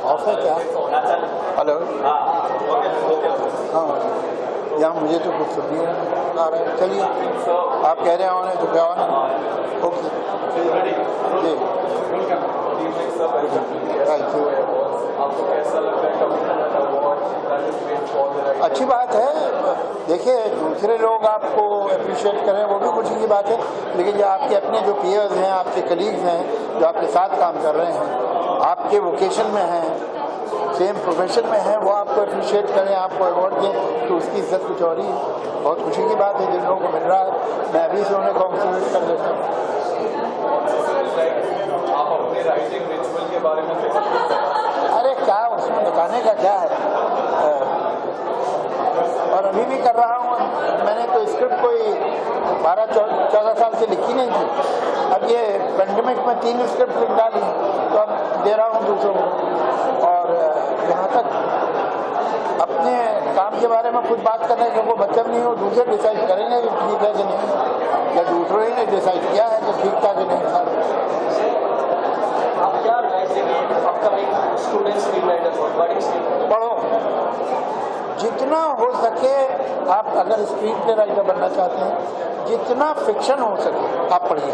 Of है क्या? Hello. हाँ, यहाँ मुझे तो कुछ सुन नहीं आ रहा है। चलिए, आप कह रहे हैं होने तो क्या होना। ओके जी, थैंक यू। अच्छी बात है। देखिए, दूसरे लोग आपको अप्रिशिएट करें वो भी खुशी की बात है, लेकिन जो आपके अपने जो पीयर्स हैं, आपके कलीग्स हैं, जो आपके साथ काम कर रहे हैं, आपके वोकेशन में हैं, सेम प्रोफेशन में है, वो आपको अप्रिशिएट करें, आपको अवार्ड दें, तो उसकी इज्जत कुछ और ही बहुत खुशी की बात है जिन लोगों को मिल रहा है। मैं अभी से उन्हें कॉन्ग्रेचुलेट कर देता हूँ। आप अपने राइटिंग रिचुअल के बारे में अरे क्या उसमें बताने का क्या है, और अभी भी कर रहा हूँ। मैंने तो स्क्रिप्ट कोई 12-14 साल से लिखी नहीं थी। अब ये पेंडेमिक में 3 स्क्रिप्ट लिख डाली, तो अब दे रहा हूँ दूसरों को। और यहाँ तक अपने काम के बारे में कुछ बात करने का कोई मतलब नहीं हो, दूसरे डिसाइड करेंगे कि ठीक है कि नहीं, या दूसरों ही ने डिसाइड किया है कि ठीक था कि नहीं था। आप क्या पढ़ो, जितना हो सके। आप अगर स्क्रीन प्ले राइटर बनना चाहते हैं, जितना फिक्शन हो सके आप पढ़िए,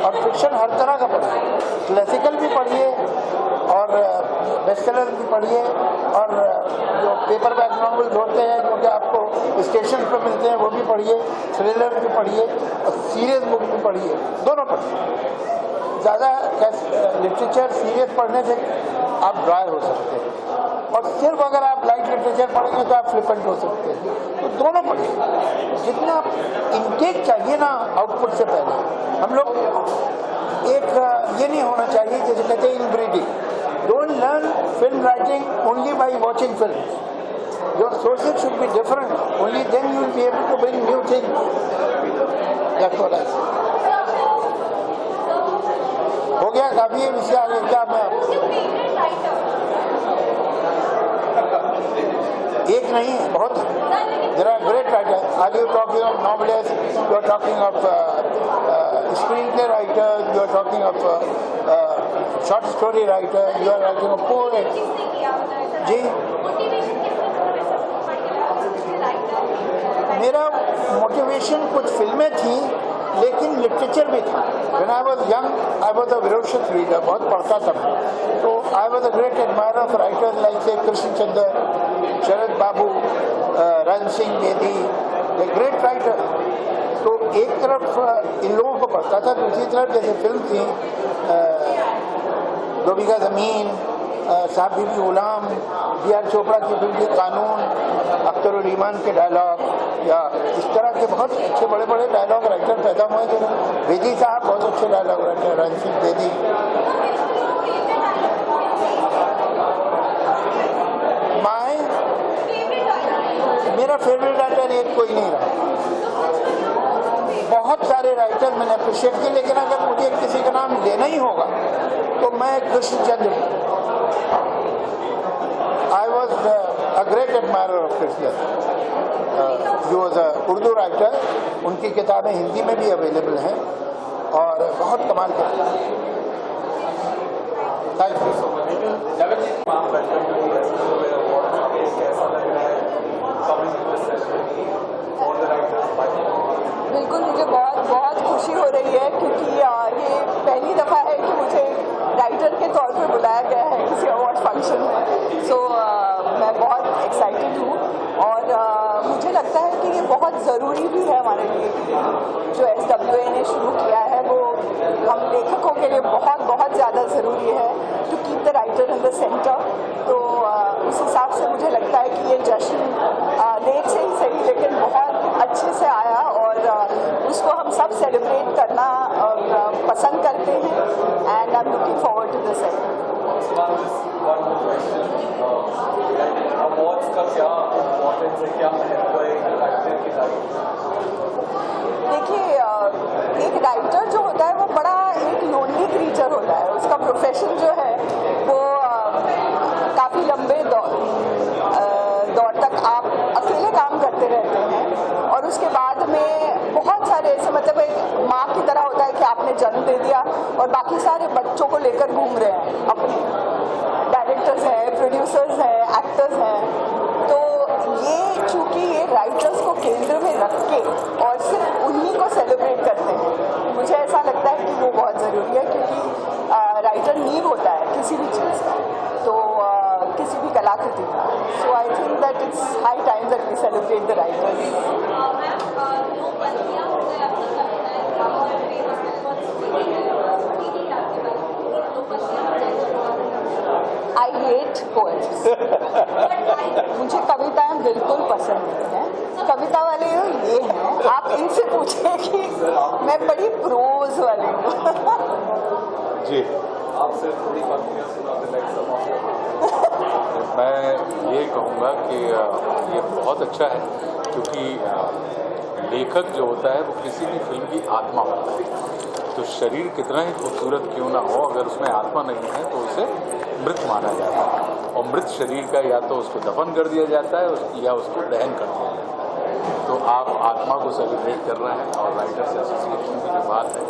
और फिक्शन हर तरह का पढ़िए। क्लासिकल भी पढ़िए और बेस्टसेलर भी पढ़िए, और जो पेपर बैक नॉवेल्स होते हैं जो कि आपको स्टेशन पर मिलते हैं वो भी पढ़िए, थ्रिलर भी पढ़िए, और सीरियस बुक भी पढ़िए, दोनों पढ़िए। ज़्यादा लिटरेचर सीरियस पढ़ने से आप ड्राई हो सकते हैं, और सिर्फ अगर आप लाइट लिटरेचर पढ़ेंगे तो आप फ्लिपेंट हो सकते हैं। तो दोनों पढ़िए। जितना इनटेक चाहिए ना आउटपुट से पहले, हम लोग एक ये नहीं होना चाहिए जैसे कहते हैं inbreeding. Don't learn film writing only by watching film. Your sources should be different, only then you will be able to bring new thing. That's what I say. हो गया, काफी विषय आगे क्या मैं एक नहीं है, बहुत there are great writer. Are you talking of novelist, you are talking of screenplay writer, you are talking of short story writer, you are writing of poet. जी, मेरा मोटिवेशन कुछ फिल्में थी, लेकिन लिटरेचर भी था। When I was young, I was a ferocious reader, बहुत पढ़ता था। तो I was a great admirer of writers like say Krishna Chandra, Sharad Babu, Rann Singh Bedi, the great writer। तो एक तरफ इन लोगों को पढ़ता था, दूसरी तरफ जैसे फिल्म थी 2 बीघा ज़मीन, साहब बीबी गुलाम, B.R. चोपड़ा की फिल्म थी कानून, अख्तर और ईमान के डायलॉग, या इस तरह के बहुत अच्छे बड़े बड़े डायलॉग राइटर पैदा हुए थे। बेदी साहब बहुत अच्छे डायलॉग राइटर, रण सिंह बेदी। मेरा फेवरेट राइटर एक कोई नहीं रहा, बहुत सारे राइटर मैंने अप्रिशिएट किए, लेकिन अगर मुझे किसी का नाम लेना ही होगा तो मैं कृष्ण चंद्र, I was a great admirer of Krishna, जो was a उर्दू राइटर। उनकी किताबें हिंदी में भी अवेलेबल हैं और बहुत कमाल के। Thank you so much. बिल्कुल, मुझे बहुत बहुत खुशी हो रही है, क्योंकि ये पहली दफ़ा है कि मुझे राइटर के तौर पे बुलाया गया है किसी अवार्ड फंक्शन में। सो मैं बहुत एक्साइटेड हूँ, और मुझे लगता है कि ये बहुत ज़रूरी भी है हमारे लिए। जो SWA ने शुरू किया है वो हम लेखकों के लिए बहुत बहुत ज़्यादा ज़रूरी है, to keep the writer in the centre. तो उस हिसाब से मुझे लगता है कि ये जश्न लेट से ही सही, लेकिन बहुत अच्छे से आया, और उसको हम सब सेलिब्रेट करना पसंद करते हैं। And I am looking forward to this celebration. Awards का क्या इम्पोर्टेंस है, क्या महत्व है राइटर की लाइफ? देखिए, एक राइटर जो होता है वो बड़ा एक लोनली क्रीचर होता है। उसका प्रोफेशन जो है वो काफ़ी लंबे दौर तक आप अकेले काम करते रहते हैं, और उसके बाद में बहुत सारे ऐसे, मतलब एक माँ की तरह होता है कि आपने जन्म दे दिया और बाकी सारे बच्चों को लेकर घूम रहे हैं। अपने डायरेक्टर्स हैं, राइटर्स हैं, तो ये चूँकि ये राइटर्स को केंद्र में रख के और सिर्फ उन्हीं को सेलिब्रेट करते हैं, मुझे ऐसा लगता है कि वो बहुत ज़रूरी है, क्योंकि राइटर नींव होता है किसी भी चीज़ का, तो किसी भी कलाकृति का। So I think that it's high time that we celebrate the writers. I hate poets. मुझे कविताएं बिल्कुल पसंद नहीं है। कविता वाले ये हैं, आप इनसे पूछें कि मैं बड़ी प्रोज वाली हूँ। जी, आपसे थोड़ी पंक्तियां सुनाते लाइक सम ऑफ मैं ये कहूँगा कि ये बहुत अच्छा है, क्योंकि लेखक जो होता है वो किसी भी फिल्म की आत्मा होता है। तो शरीर कितना ही खूबसूरत क्यों ना हो, अगर उसमें आत्मा नहीं है तो उसे मृत माना जाता है, और मृत शरीर का या तो उसको दफन कर दिया जाता है या उसको दहन कर दिया जाता है। तो आप आत्मा को सेलिब्रेट कर रहे हैं, और राइटर्स एसोसिएशन की जो बात है,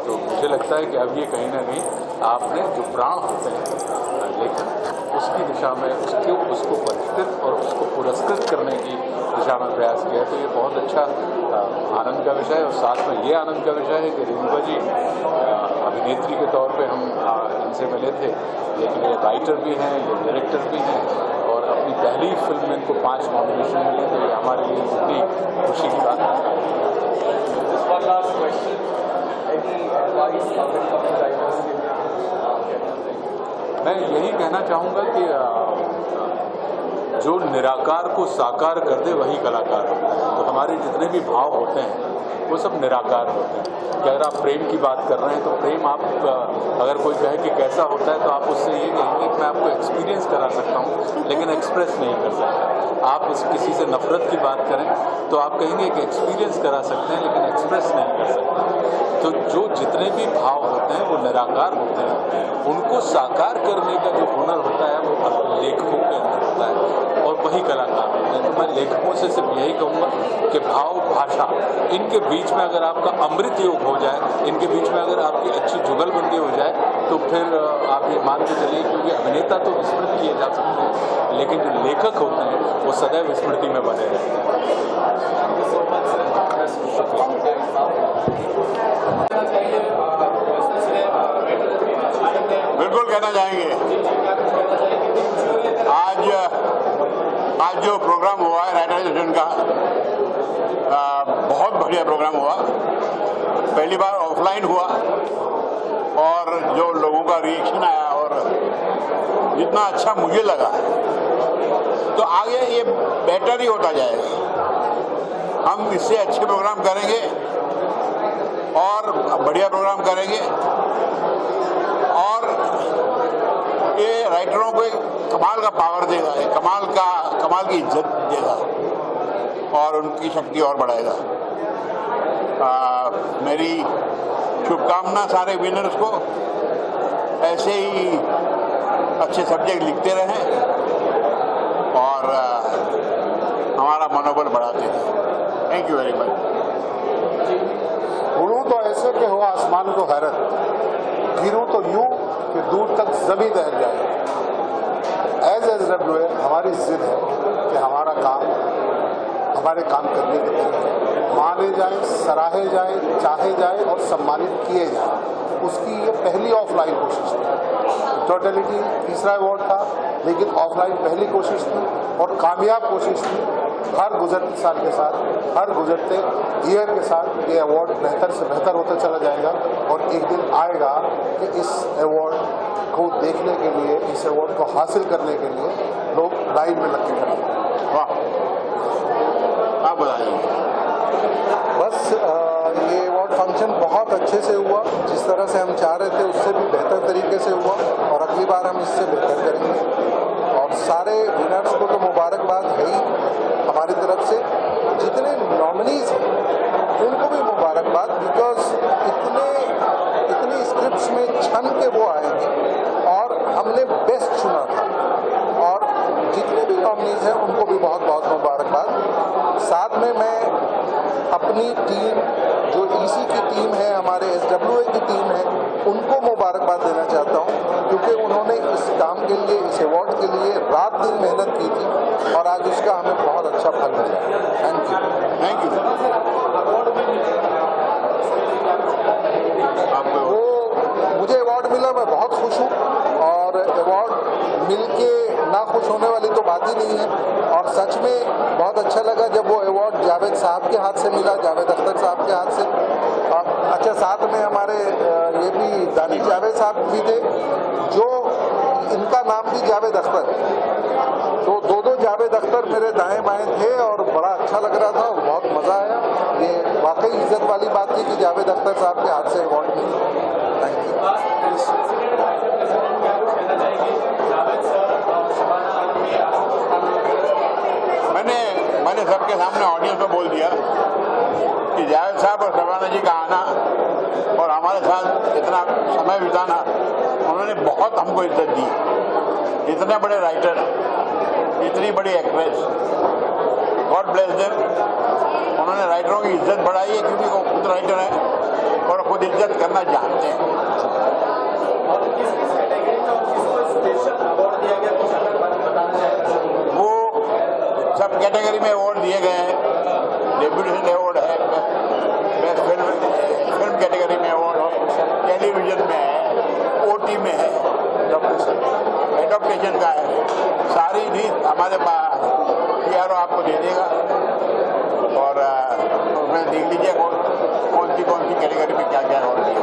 तो मुझे लगता है कि अब ये कहीं ना कहीं आपने जो प्राण होते हैं लेखन, उसकी दिशा में उसको परिष्कृत और उसको पुरस्कृत करने की दिशा में प्रयास किया। तो ये बहुत अच्छा आनंद का विषय है, और साथ में ये आनंद का विषय है कि रेणुका जी अभिनेत्री के तौर पे हम इनसे मिले थे, लेकिन ये राइटर भी हैं, ये डायरेक्टर भी हैं, और अपनी पहली फिल्म में इनको 5 नॉमिनेशन मिले, तो ये हमारे लिए इतनी खुशी की बात है। Just one last question. Any advice upcoming writers के लिए? मैं यही कहना चाहूँगा कि जो निराकार को साकार कर दे वही कलाकार होता है। तो हमारे जितने भी भाव होते हैं वो सब निराकार होते हैं। कि अगर आप प्रेम की बात कर रहे हैं तो प्रेम आप अगर कोई कहे कि कैसा होता है तो आप उससे ये कहेंगे कि मैं आपको एक्सपीरियंस करा सकता हूँ, लेकिन एक्सप्रेस नहीं कर सकता। आप किसी से नफरत की बात करें तो आप कहेंगे कि एक्सपीरियंस करा सकते हैं, लेकिन एक्सप्रेस नहीं कर सकते। तो जो जितने भी भाव होते हैं वो निराकार होते हैं, उनको साकार करने का जो हुनर होता है वो लेखकों के अंदर होता है, और वही कलाकार होते हैं। तो मैं लेखकों से सिर्फ यही कहूँगा कि भाव भाषा इनके बीच में अगर आपका अमृत योग हो जाए, इनके बीच में अगर आपकी अच्छी जुगलबंदी हो जाए, तो फिर आप ये मान के चलिए, क्योंकि अभिनेता तो विस्मृत किए जा सकते हैं, लेकिन जो लेखक होते हैं वो सदैव स्मृति में बने रहते हैं। बिल्कुल कहना चाहेंगे। आज जो प्रोग्राम हुआ है राइटर एसोसिएशन का, बहुत बढ़िया प्रोग्राम हुआ। पहली बार ऑफलाइन हुआ, और जो लोगों का रिएक्शन आया और जितना अच्छा मुझे लगा, तो आगे ये बेटर ही होता जाएगा। हम इससे अच्छे प्रोग्राम करेंगे और बढ़िया प्रोग्राम करेंगे, और ये राइटरों को एक कमाल का पावर देगा, एक कमाल की इज्जत देगा, और उनकी शक्ति और बढ़ाएगा। मेरी शुभकामना सारे विनर्स को, ऐसे ही अच्छे सब्जेक्ट लिखते रहें और हमारा मनोबल बढ़ाते रहें। Thank you very much. उड़ूं तो ऐसे कि हो आसमान को हैरत, गिरूं तो यूं कि दूर तक जमीन दहल जाए। एज SWA हमारी जिद है कि हमारा काम, हमारे काम करने के तरीके माने जाएं, सराहे जाएं, चाहे जाएं और सम्मानित किए जाएं। उसकी ये पहली ऑफलाइन कोशिश थी। टोटलिटी तीसरा अवार्ड था, लेकिन ऑफलाइन पहली कोशिश थी और कामयाब कोशिश थी। हर गुजरते साल के साथ, हर गुजरते ईयर के साथ ये अवार्ड बेहतर से बेहतर होता चला जाएगा, और एक दिन आएगा कि इस अवार्ड को देखने के लिए, इस अवार्ड को हासिल करने के लिए लोग लाइन में लग के खड़े हैं। वाह, आप बताइए। बस ये अवार्ड फंक्शन बहुत अच्छे से हुआ, जिस तरह से हम चाह रहे थे उससे भी बेहतर तरीके से हुआ, और अगली बार हम इससे बेहतर करेंगे। और सारे विनर्स को तो मुबारकबाद है ही हमारी तरफ से। जितने नॉमिनीज हैं उनको भी मुबारकबाद, बिकॉज इतनी स्क्रिप्ट्स में छन के वो आएंगे, और हमने बेस्ट चुना था। और जितने भी नॉमिनीज हैं उनको भी बहुत बहुत मुबारकबाद। साथ में मैं अपनी टीम, जो EC की टीम है, हमारे SWA की टीम है, उनको मुबारकबाद देना चाहता हूँ, क्योंकि उन्होंने इस काम के लिए, इस अवार्ड के लिए रात दिन मेहनत की थी, उसका हमें बहुत अच्छा फल मिलेगा। Thank you. Thank you. आपको वो मुझे अवार्ड मिला, मैं बहुत खुश हूँ, और अवार्ड मिलके ना खुश होने वाली तो बात ही नहीं है। और सच में बहुत अच्छा लगा जब वो अवार्ड जावेद साहब के हाथ से मिला, जावेद अख्तर साहब के हाथ से। अच्छा, साथ में हमारे ये भी दानिश जावेद साहब भी थे, जो इनका नाम भी जावेद अख्तर, तो दो जावेद अख्तर मेरे दाएं बाएं थे और बड़ा अच्छा लग रहा था और बहुत मज़ा आया। ये वाकई इज्जत वाली बात थी कि जावेद अख्तर साहब के हाथ से अवार्ड मिला। Thank you. मैंने सबके सामने ऑडियंस में बोल दिया कि जावेद साहब और शबाना जी का आना और हमारे साथ इतना समय बिताना, उन्होंने बहुत हमको इज्जत दी। इतने बड़े राइटर, इतनी बड़ी एक्ट्रेस, गॉड ब्लेस देम। उन्होंने राइटरों की इज्जत बढ़ाई है क्योंकि वो खुद राइटर हैं और खुद इज्जत करना जानते हैं। वो सब कैटेगरी में अवार्ड दिए गए हैं। डेप्यूटेशन अवार्ड है, बेस्ट फिल्म कैटेगरी में अवार्ड हो, टेलीविजन में है, ओटी में है, एडॉप्टेशन का है। सारी रीत हमारे पास PRO आपको दे देगा और उसमें देख लीजिए कौन सी कैटेगरी में क्या क्या अवार्ड दिया।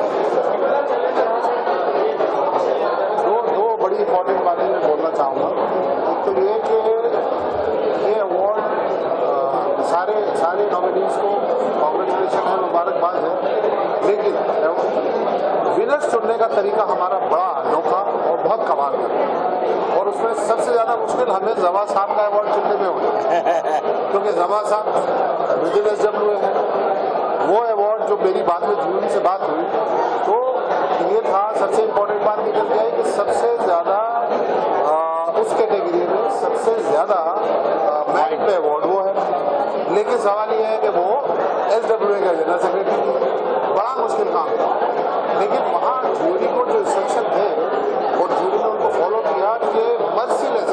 दो बड़ी इंपॉर्टेंट बातें मैं बोलना चाहूँगा। एक तो ये कि ये अवार्ड सारे नॉमिनीज को कांग्रेचुलेशन है, मुबारकबाद है, लेकिन विनर्स चुनने का तरीका हमारा बड़ा अनोखा और बहुत कमाल का है। और उसमें सबसे ज़्यादा मुश्किल हमें जवा साहब का अवार्ड चुनने में होगा, क्योंकि जवा साहब विदिन SWA है। वो अवार्ड जो मेरी बाद में जूरी से बात हुई तो ये था, सबसे इम्पोर्टेंट बात निकल के आई कि सबसे ज़्यादा उस कैटेगरी में सबसे ज़्यादा मेरिट पे अवार्ड वो है। लेकिन सवाल ये है कि वो SWA का जनरल सेक्रेटरी, बड़ा मुश्किल काम था। लेकिन वहाँ जूरी को जो इंस्ट्रक्शन थे और जूरी ने उनको फॉलो किया कि मर्सीलेस,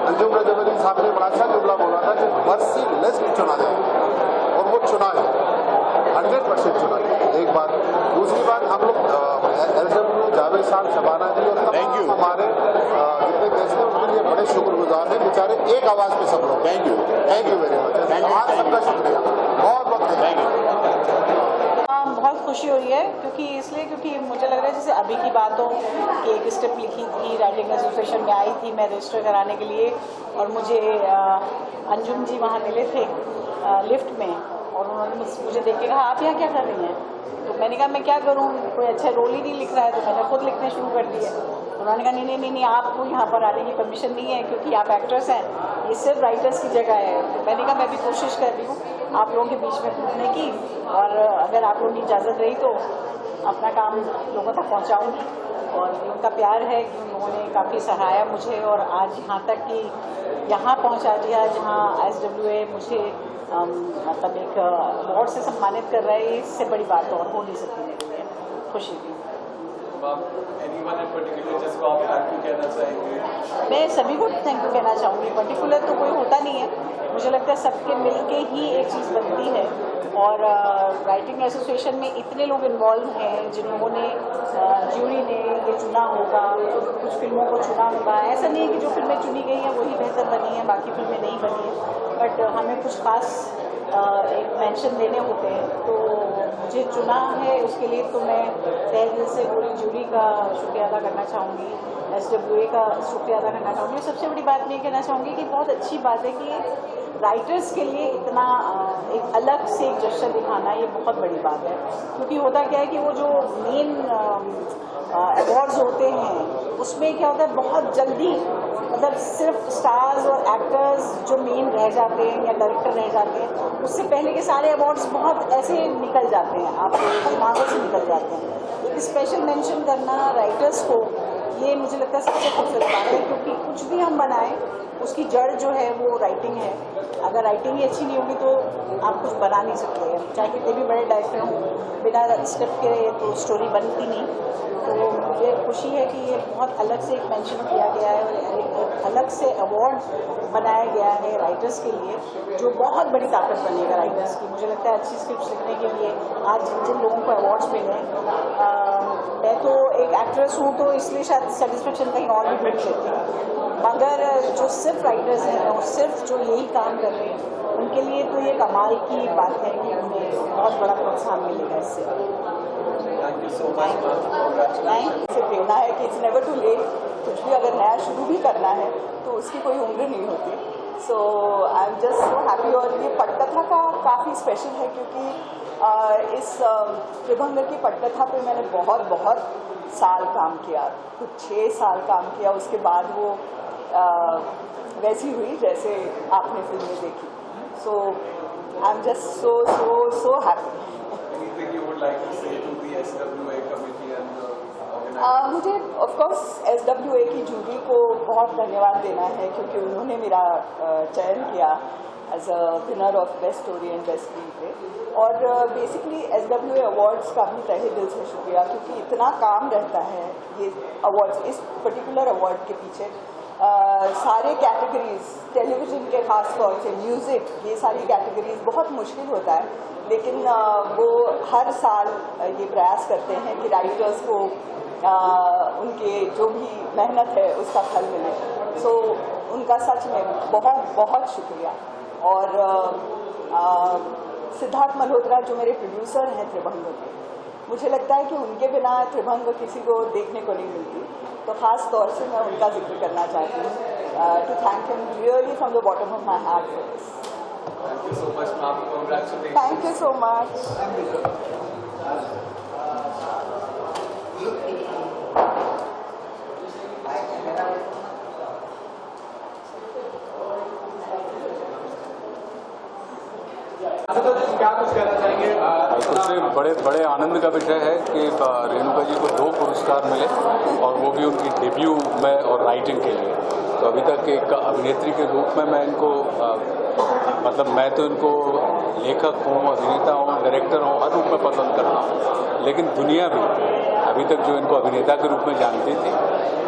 अंजुम रजबरी साहब ने बड़ा अच्छा जुमला बोला था कि मर्सीलेस चुना जाए, और वो चुना है, 100% चुना है। एक बात। दूसरी बात, हम लोग SWA जावेद साहब, शबाना जी और तमाम हमारे जितने गेस्ट हैं उनके लिए बड़े शुक्रगुजार हैं। बेचारे एक आवाज़ पे सब लोग। Thank you very much. आप सबका शुक्रिया, बहुत बहुत थैंक यू। बहुत खुशी हो रही है क्योंकि मुझे लग रहा है जैसे अभी की बात हो कि एक स्क्रिप्ट लिखी थी, राइटिंग एसोसिएशन में आई थी मैं रजिस्टर कराने के लिए, और मुझे अंजुम जी वहाँ मिले थे लिफ्ट में, और उन्होंने मुझे देख के कहा आप यहाँ क्या कर रही हैं। तो मैंने कहा मैं क्या करूँ, कोई अच्छा रोल ही नहीं लिख रहा है, तो मैंने खुद लिखने शुरू कर दिए। उन्होंने कहा नहीं आपको यहाँ पर आने की परमिशन नहीं है क्योंकि आप एक्ट्रेस हैं, ये सिर्फ राइटर्स की जगह है। तो मैंने कहा मैं भी कोशिश कर रही हूँ आप लोगों के बीच में घूमने की, और अगर आप लोगों की इजाज़त रही तो अपना काम लोगों तक पहुँचाऊँगी। और उनका प्यार है कि उन लोगों ने काफ़ी सराहाया मुझे, और आज यहाँ तक कि यहाँ पहुँचा दिया जहाँ SWA मुझे मतलब एक अवार्ड से सम्मानित कर रहा है। इससे बड़ी बात और हो नहीं सकती मेरे लिए। खुशी थी। मैं सभी को थैंक यू कहना चाहूँगी। पर्टिकुलर तो कोई होता नहीं है, मुझे लगता है सबके मिलके ही एक चीज़ बनती है। और राइटिंग एसोसिएशन में इतने लोग इन्वॉल्व हैं जिन्होंने ज्यूरी ने ये चुना होगा, कुछ फिल्मों को चुना होगा। ऐसा नहीं है कि जो फिल्में चुनी गई हैं वही बेहतर बनी हैं, बाकी फिल्में नहीं बनी हैं, बट हमें कुछ खास एक मेंशन देने होते हैं। तो मुझे चुना है उसके लिए तो मैं तहे दिल से पूरी ज्यूरी का शुक्रिया अदा करना चाहूँगी, SWA का शुक्रिया अदा करना चाहूँगी। सबसे बड़ी बात मैं कहना चाहूँगी कि बहुत अच्छी बात है कि राइटर्स के लिए इतना एक अलग से एक जश्न दिखाना, ये बहुत बड़ी बात है। क्योंकि होता क्या है कि वो जो मेन अवार्ड्स होते हैं उसमें क्या होता है बहुत जल्दी, मतलब सिर्फ स्टार्स और एक्टर्स जो मेन रह जाते हैं या डायरेक्टर रह जाते हैं, उससे पहले के सारे अवार्ड्स बहुत ऐसे निकल जाते हैं, आपके दिमागों से निकल जाते हैं। एक स्पेशल मेंशन करना राइटर्स को, ये मुझे लगता है सबसे खूबसूरत बात है। क्योंकि कुछ भी हम बनाएं उसकी जड़ जो है वो राइटिंग है। अगर राइटिंग ही अच्छी नहीं होगी तो आप कुछ बना नहीं सकते, चाहे कितने भी बड़े डायरेक्टर हों, बिना स्क्रिप्ट के तो स्टोरी बनती नहीं। तो मुझे खुशी है कि ये बहुत अलग से एक मेंशन किया गया है और एक अलग अलग से अवार्ड बनाया गया है राइटर्स के लिए, जो बहुत बड़ी ताकत बनेगा राइटर्स की। मुझे लगता है अच्छी स्क्रिप्ट लिखने के लिए आज जिन जिन लोगों को अवार्ड्स मिले हैं, मैं तो एक एक्ट्रेस हूँ तो इसलिए शायद सेटिस्फेक्शन कहीं और भी ढूंढ लेती हूँ, मगर जो सिर्फ राइटर्स हैं और सिर्फ जो यही काम कर रहे हैं उनके लिए तो ये कमाल की बात है कि उन्हें बहुत बड़ा प्रोत्साहन मिलेगा इससे। Thank you so much, ma'am. Congratulations. से प्रेरणा है कि इट्स नेवर टू लेट, कुछ भी अगर नया शुरू भी करना है तो उसकी कोई उम्र नहीं होती। So I am just so happy. और ये पटकथा का काफ़ी स्पेशल है क्योंकि इस त्रिभंग की पटकथा पे मैंने बहुत साल काम किया, कुछ 6 साल काम किया। उसके बाद वो वैसी हुई जैसे आपने फिल्म में देखी। So I am just so happy. Anything you would like to say to the SWA committee and the organization? मुझे ऑफ कोर्स SWA की जूरी को बहुत धन्यवाद देना है क्योंकि उन्होंने मेरा चयन किया as a winner of best story and best screen play. और बेसिकली SWA अवार्ड्स का भी तहे दिल से शुक्रिया क्योंकि इतना काम रहता है ये अवार्ड्स, इस पर्टिकुलर अवार्ड के पीछे सारे कैटेगरीज, टेलीविज़न के खास तौर से म्यूज़िक, ये सारी कैटेगरीज बहुत मुश्किल होता है, लेकिन वो हर साल ये प्रयास करते हैं कि राइटर्स को उनके जो भी मेहनत है उसका फल मिले। सो उनका सच में बहुत शुक्रिया। और सिद्धार्थ मल्होत्रा जो मेरे प्रोड्यूसर हैं त्रिभंग के, मुझे लगता है कि उनके बिना त्रिभंग किसी को देखने को नहीं मिलती, तो ख़ास तौर से मैं उनका जिक्र करना चाहती हूँ, to thank him really from the bottom of my heart for this. Thank you so much, ma'am. Congratulations. Thank you so much. क्या कुछ कहना चाहेंगे? सबसे बड़े आनंद का विषय है कि रेणुका जी को 2 पुरस्कार मिले और वो भी उनकी डेब्यू में और राइटिंग के लिए। तो अभी तक एक अभिनेत्री के रूप में मैं इनको मतलब मैं तो इनको लेखक हूँ, अभिनेता हूँ, डायरेक्टर हूँ, हर रूप में पसंद करता हूँ, लेकिन दुनिया भी अभी तक जो इनको अभिनेता के रूप में जानती थी,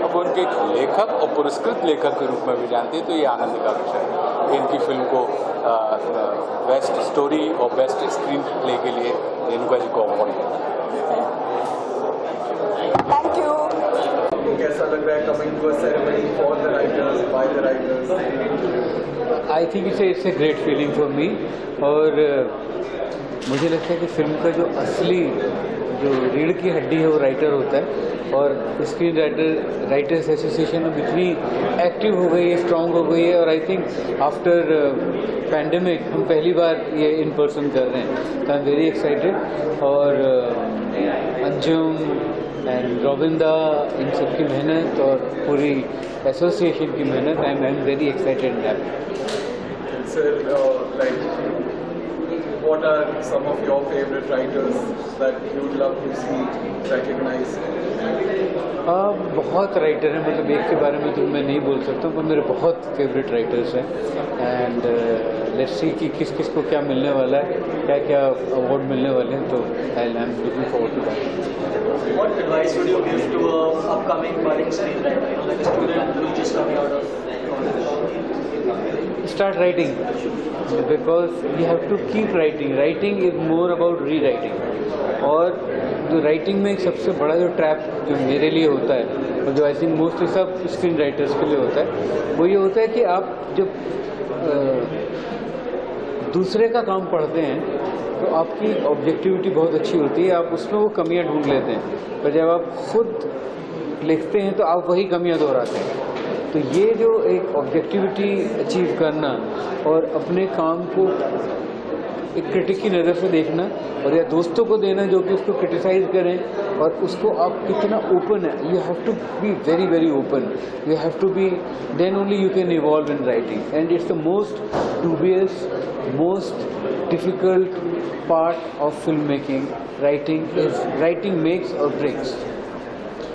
अब उनके एक लेखक और पुरस्कृत लेखक के रूप में भी जानती है। तो ये आनंद का विषय है कि इनकी फिल्म को बेस्ट स्टोरी और बेस्ट स्क्रीन प्ले के लिए रेणुका जी को अवार्ड मिला। Thank you. कैसा लग रहा है coming to a ceremony for the writers, by the writers? I think it's a great feeling for me. और मुझे लगता है कि फिल्म का जो असली जो रीढ़ की हड्डी है वो राइटर होता है, और स्क्रीन राइटर्स एसोसिएशन अब इतनी एक्टिव हो गई है, स्ट्रांग हो गई है, और आई थिंक आफ्टर पैंडेमिक हम पहली बार ये इन पर्सन कर रहे हैं, तो आई एम वेरी एक्साइटेड। और अंजुम एंड गोविंदा, इन सब की मेहनत और पूरी एसोसिएशन की मेहनत, I am very excited that. Sir, what are some of your favorite writers that you'd love to see recognized? बहुत राइटर हैं, मतलब एक के बारे में तो मैं नहीं बोल सकता हूँ, पर मेरे बहुत फेवरेट राइटर्स हैं। एंड लेट्स सी कि किस किस को क्या मिलने वाला है, क्या क्या अवार्ड मिलने वाले हैं, तो I am looking forward to that. What advice would you give to an upcoming budding screenwriter, like a student who's just coming out of college? Start writing, because you have to keep writing. Writing is more about rewriting. और जो writing में एक सबसे बड़ा जो trap जो मेरे लिए होता है, और जो आई थिंक मोस्टली सब स्क्रीन राइटर्स के लिए होता है, वो ये होता है कि आप जब दूसरे का काम पढ़ते हैं तो आपकी ऑब्जेक्टिविटी बहुत अच्छी होती है, आप उसमें वो कमियां ढूंढ लेते हैं, पर जब आप खुद लिखते हैं तो आप वही कमियां दोहराते हैं। तो ये जो एक ऑब्जेक्टिविटी अचीव करना और अपने काम को एक क्रिटिक की नज़र से देखना, और या दोस्तों को देना जो कि उसको क्रिटिसाइज करें, और उसको आप कितना ओपन है, you have to be very very open, you have to be, then only you can evolve in writing. And it's the most dubious, most difficult part of filmmaking. Writing makes or breaks.